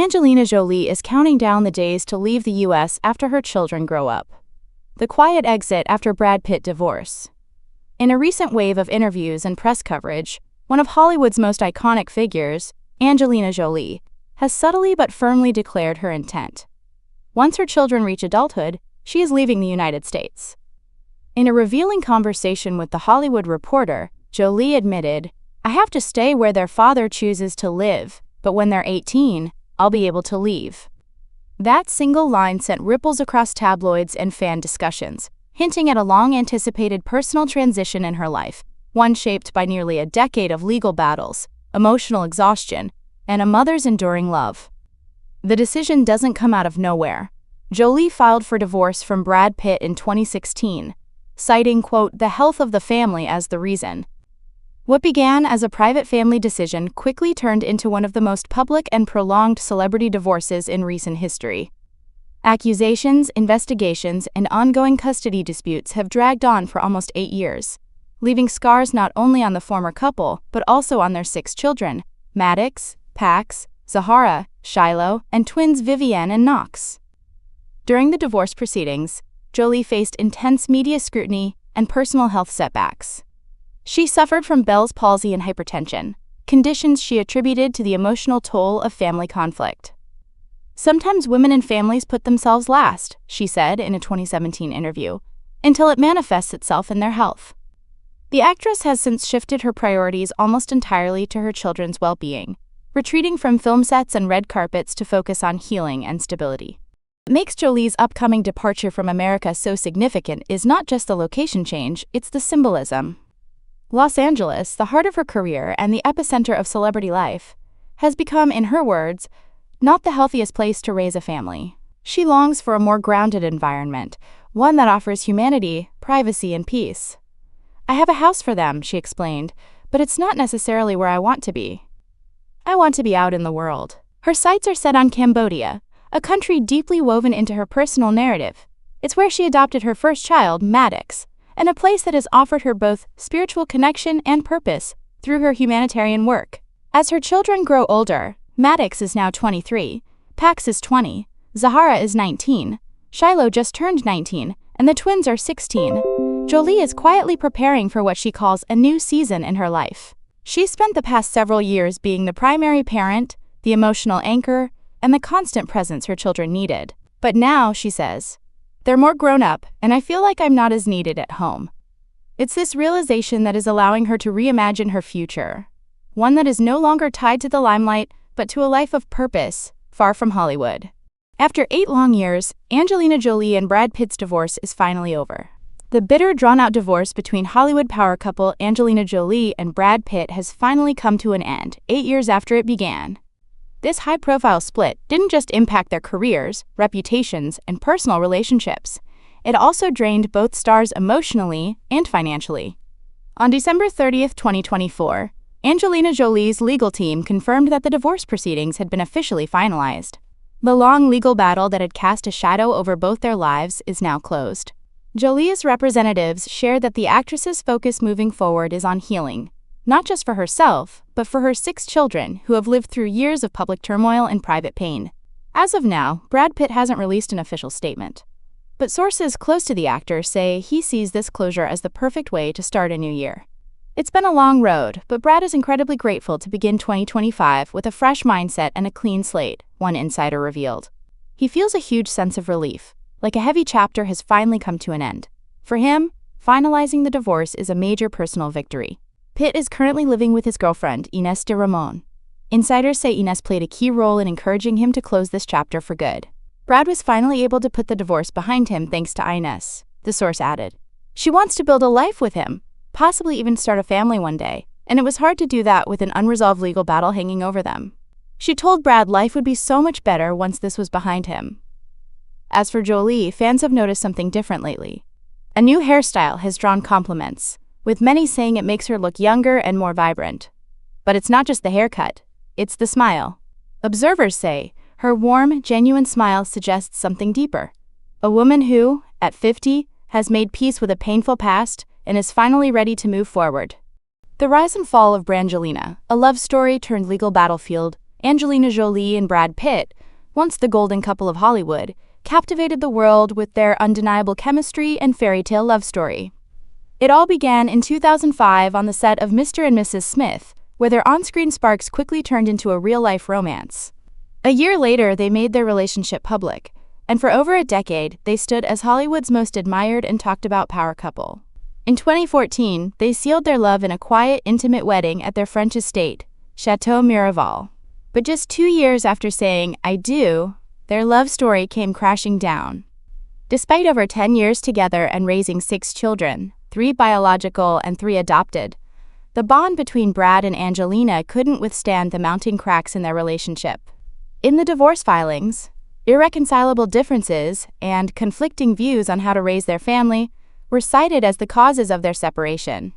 Angelina Jolie is counting down the days to leave the U.S. after her children grow up. The quiet exit after Brad Pitt divorce. In a recent wave of interviews and press coverage, one of Hollywood's most iconic figures, Angelina Jolie, has subtly but firmly declared her intent. Once her children reach adulthood, she is leaving the United States. In a revealing conversation with The Hollywood Reporter, Jolie admitted, "I have to stay where their father chooses to live, but when they're 18, I'll be able to leave." That single line sent ripples across tabloids and fan discussions, hinting at a long-anticipated personal transition in her life, one shaped by nearly a decade of legal battles, emotional exhaustion, and a mother's enduring love. The decision doesn't come out of nowhere. Jolie filed for divorce from Brad Pitt in 2016, citing, quote, "the health of the family" as the reason. What began as a private family decision quickly turned into one of the most public and prolonged celebrity divorces in recent history. Accusations, investigations, and ongoing custody disputes have dragged on for almost 8 years, leaving scars not only on the former couple, but also on their 6 children, Maddox, Pax, Zahara, Shiloh, and twins Vivienne and Knox. During the divorce proceedings, Jolie faced intense media scrutiny and personal health setbacks. She suffered from Bell's palsy and hypertension, conditions she attributed to the emotional toll of family conflict. "Sometimes women and families put themselves last," she said in a 2017 interview, "until it manifests itself in their health." The actress has since shifted her priorities almost entirely to her children's well-being, retreating from film sets and red carpets to focus on healing and stability. What makes Jolie's upcoming departure from America so significant is not just the location change, it's the symbolism. Los Angeles, the heart of her career and the epicenter of celebrity life, has become, in her words, not the healthiest place to raise a family. She longs for a more grounded environment, one that offers humanity, privacy, and peace. "I have a house for them," she explained, "but it's not necessarily where I want to be. I want to be out in the world." Her sights are set on Cambodia, a country deeply woven into her personal narrative. It's where she adopted her first child, Maddox, and a place that has offered her both spiritual connection and purpose through her humanitarian work. As her children grow older, Maddox is now 23, Pax is 20, Zahara is 19, Shiloh just turned 19, and the twins are 16. Jolie is quietly preparing for what she calls a new season in her life. She's spent the past several years being the primary parent, the emotional anchor, and the constant presence her children needed. But now, she says, "They're more grown up, and I feel like I'm not as needed at home." It's this realization that is allowing her to reimagine her future, one that is no longer tied to the limelight, but to a life of purpose, far from Hollywood. After 8 long years, Angelina Jolie and Brad Pitt's divorce is finally over. The bitter, drawn-out divorce between Hollywood power couple Angelina Jolie and Brad Pitt has finally come to an end, 8 years after it began. This high-profile split didn't just impact their careers, reputations, and personal relationships. It also drained both stars emotionally and financially. On December 30, 2024, Angelina Jolie's legal team confirmed that the divorce proceedings had been officially finalized. The long legal battle that had cast a shadow over both their lives is now closed. Jolie's representatives shared that the actress's focus moving forward is on healing, not just for herself, but for her 6 children who have lived through years of public turmoil and private pain. As of now, Brad Pitt hasn't released an official statement, but sources close to the actor say he sees this closure as the perfect way to start a new year. "It's been a long road, but Brad is incredibly grateful to begin 2025 with a fresh mindset and a clean slate," one insider revealed. "He feels a huge sense of relief, like a heavy chapter has finally come to an end. For him, finalizing the divorce is a major personal victory." Pitt is currently living with his girlfriend, Ines de Ramon. Insiders say Ines played a key role in encouraging him to close this chapter for good. Brad was finally able to put the divorce behind him thanks to Ines, the source added. "She wants to build a life with him, possibly even start a family one day, and it was hard to do that with an unresolved legal battle hanging over them. She told Brad life would be so much better once this was behind him." As for Jolie, fans have noticed something different lately. A new hairstyle has drawn compliments, with many saying it makes her look younger and more vibrant. But it's not just the haircut, it's the smile. Observers say her warm, genuine smile suggests something deeper. A woman who, at 50, has made peace with a painful past and is finally ready to move forward. The rise and fall of Brangelina, a love story turned legal battlefield, Angelina Jolie and Brad Pitt, once the golden couple of Hollywood, captivated the world with their undeniable chemistry and fairy tale love story. It all began in 2005 on the set of Mr. and Mrs. Smith, where their on-screen sparks quickly turned into a real-life romance. A year later, they made their relationship public, and for over a decade, they stood as Hollywood's most admired and talked about power couple. In 2014, they sealed their love in a quiet, intimate wedding at their French estate, Chateau Miraval. But just 2 years after saying, "I do," their love story came crashing down. Despite over 10 years together and raising 6 children, 3 biological and 3 adopted, the bond between Brad and Angelina couldn't withstand the mounting cracks in their relationship. In the divorce filings, irreconcilable differences and conflicting views on how to raise their family were cited as the causes of their separation.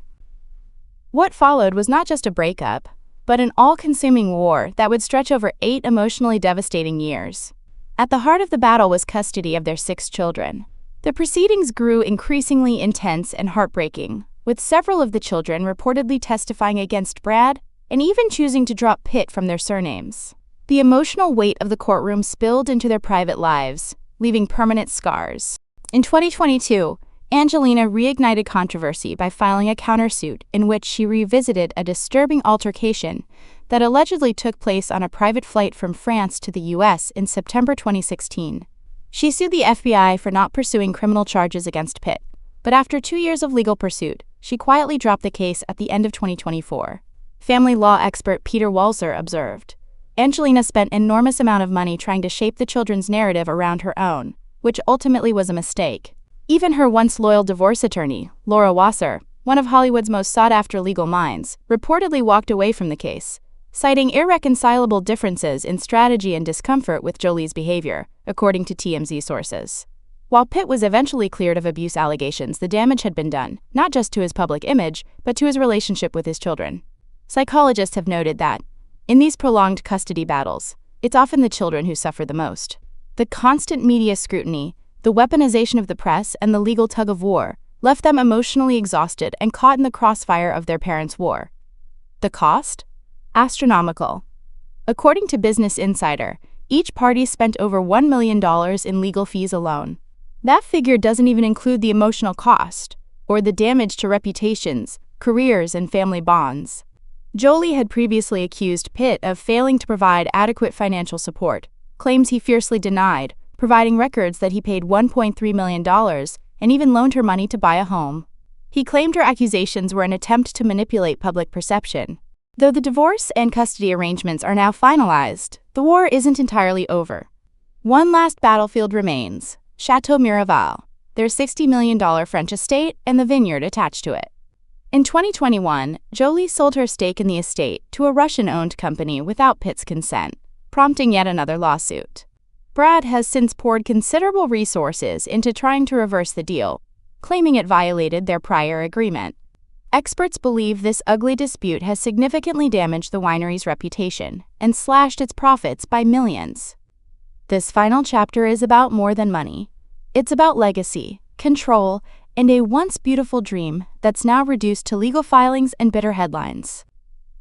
What followed was not just a breakup, but an all-consuming war that would stretch over 8 emotionally devastating years. At the heart of the battle was custody of their 6 children. The proceedings grew increasingly intense and heartbreaking, with several of the children reportedly testifying against Brad and even choosing to drop Pitt from their surnames. The emotional weight of the courtroom spilled into their private lives, leaving permanent scars. In 2022, Angelina reignited controversy by filing a countersuit in which she revisited a disturbing altercation that allegedly took place on a private flight from France to the U.S. in September 2016. She sued the FBI for not pursuing criminal charges against Pitt, but after 2 years of legal pursuit, she quietly dropped the case at the end of 2024. Family law expert Peter Walser observed, "Angelina spent an enormous amount of money trying to shape the children's narrative around her own, which ultimately was a mistake." Even her once loyal divorce attorney, Laura Wasser, one of Hollywood's most sought-after legal minds, reportedly walked away from the case, citing irreconcilable differences in strategy and discomfort with Jolie's behavior, according to TMZ sources. While Pitt was eventually cleared of abuse allegations, the damage had been done, not just to his public image, but to his relationship with his children. Psychologists have noted that, in these prolonged custody battles, it's often the children who suffer the most. The constant media scrutiny, the weaponization of the press, and the legal tug-of-war left them emotionally exhausted and caught in the crossfire of their parents' war. The cost? Astronomical. According to Business Insider, each party spent over $1 million in legal fees alone. That figure doesn't even include the emotional cost, or the damage to reputations, careers, and family bonds. Jolie had previously accused Pitt of failing to provide adequate financial support, claims he fiercely denied, providing records that he paid $1.3 million and even loaned her money to buy a home. He claimed her accusations were an attempt to manipulate public perception. Though the divorce and custody arrangements are now finalized, the war isn't entirely over. One last battlefield remains: Chateau Miraval, their $60 million French estate and the vineyard attached to it. In 2021, Jolie sold her stake in the estate to a Russian-owned company without Pitt's consent, prompting yet another lawsuit. Brad has since poured considerable resources into trying to reverse the deal, claiming it violated their prior agreement. Experts believe this ugly dispute has significantly damaged the winery's reputation and slashed its profits by millions. This final chapter is about more than money. It's about legacy, control, and a once beautiful dream that's now reduced to legal filings and bitter headlines.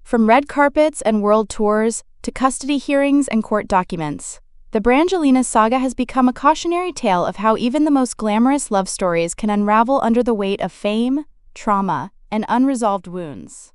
From red carpets and world tours to custody hearings and court documents, the Brangelina saga has become a cautionary tale of how even the most glamorous love stories can unravel under the weight of fame, trauma, and unresolved wounds.